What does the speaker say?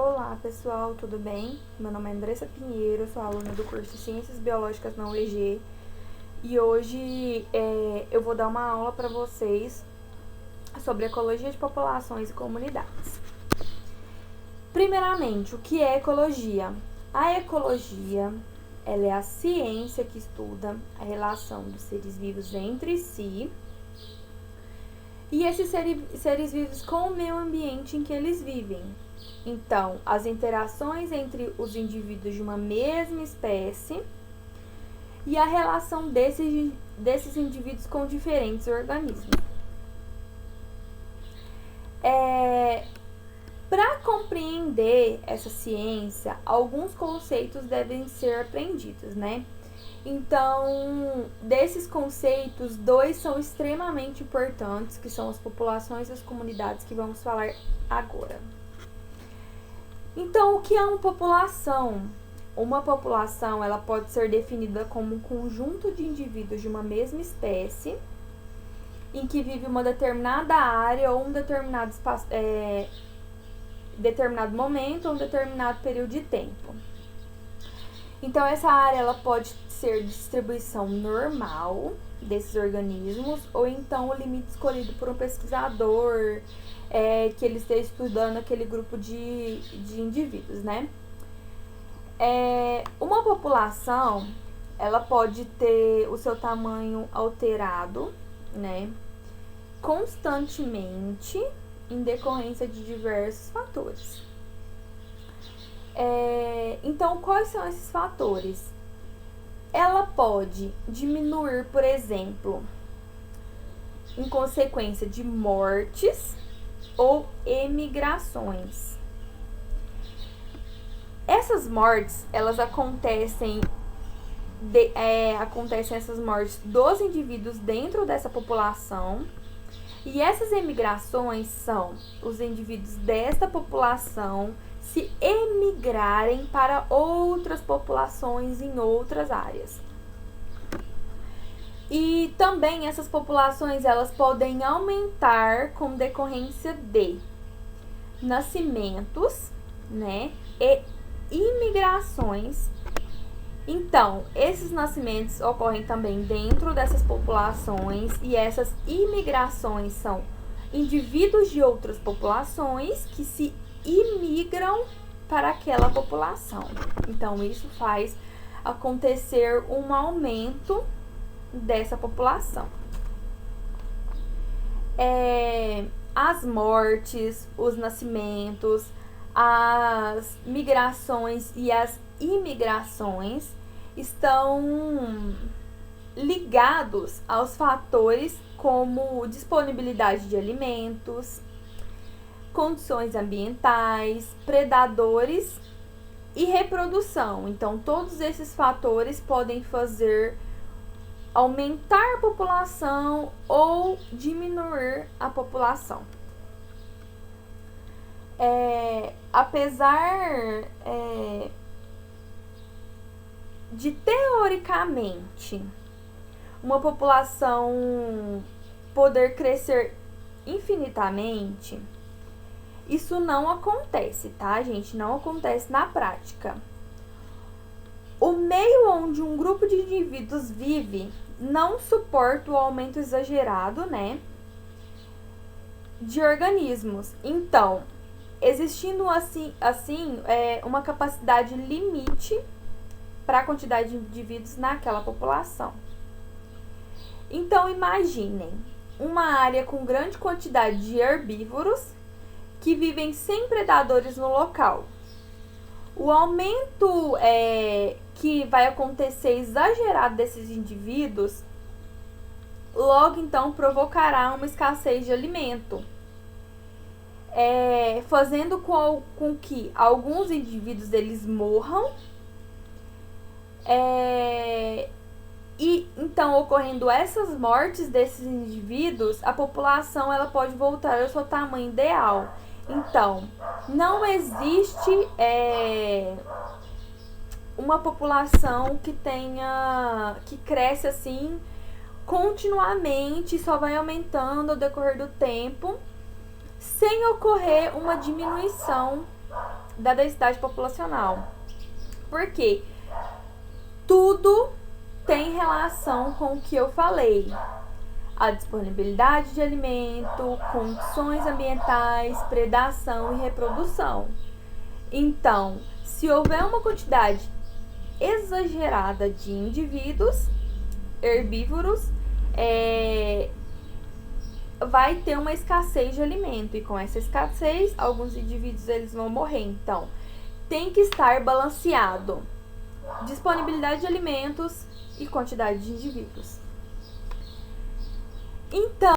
Olá pessoal, tudo bem? Meu nome é Andressa Pinheiro, sou aluna do curso de Ciências Biológicas na UEG e hoje eu vou dar uma aula para vocês sobre ecologia de populações e comunidades. Primeiramente, o que é ecologia? A ecologia ela é a ciência que estuda a relação dos seres vivos entre si e esses seres vivos com o meio ambiente em que eles vivem. Então, as interações entre os indivíduos de uma mesma espécie e a relação desses indivíduos com diferentes organismos. Para compreender essa ciência, alguns conceitos devem ser aprendidos, né? Então, desses conceitos, dois são extremamente importantes, que são as populações e as comunidades, que vamos falar agora. Então, o que é uma população? Uma população ela pode ser definida como um conjunto de indivíduos de uma mesma espécie em que vive uma determinada área ou um determinado espaço, determinado momento ou um determinado período de tempo. Então, essa área ela pode ser distribuição normal desses organismos ou então o limite escolhido por um pesquisador que ele esteja estudando aquele grupo de indivíduos, né? Uma população, ela pode ter o seu tamanho alterado, né? Constantemente em decorrência de diversos fatores. Então, quais são esses fatores? Ela pode diminuir, por exemplo, em consequência de mortes ou emigrações. Essas mortes, elas acontecem essas mortes dos indivíduos dentro dessa população, e essas emigrações são os indivíduos desta população se emigrarem para outras populações em outras áreas. E também essas populações elas podem aumentar com decorrência de nascimentos, né, e imigrações. Então, esses nascimentos ocorrem também dentro dessas populações e essas imigrações são indivíduos de outras populações que se imigram para aquela população. Então, isso faz acontecer um aumento dessa população. As mortes, os nascimentos, as migrações e as imigrações estão ligados aos fatores como disponibilidade de alimentos, condições ambientais, predadores e reprodução. Então, todos esses fatores podem fazer aumentar a população ou diminuir a população. Apesar de teoricamente uma população poder crescer infinitamente, isso não acontece, tá, gente? Não acontece na prática. O meio onde um grupo de indivíduos vive não suporta o aumento exagerado, né, de organismos. Então, existindo assim uma capacidade limite para a quantidade de indivíduos naquela população. Então, imaginem uma área com grande quantidade de herbívoros que vivem sem predadores no local. O aumento que vai acontecer exagerado desses indivíduos, logo então provocará uma escassez de alimento, fazendo com que alguns indivíduos eles morram, e então ocorrendo essas mortes desses indivíduos, a população ela pode voltar ao seu tamanho ideal. Então, não existe uma população que cresce assim continuamente, só vai aumentando ao decorrer do tempo, sem ocorrer uma diminuição da densidade populacional. Porque tudo tem relação com o que eu falei. A disponibilidade de alimento, condições ambientais, predação e reprodução. Então, se houver uma quantidade exagerada de indivíduos herbívoros, vai ter uma escassez de alimento, e com essa escassez, alguns indivíduos eles vão morrer. Então, tem que estar balanceado disponibilidade de alimentos e quantidade de indivíduos. Então,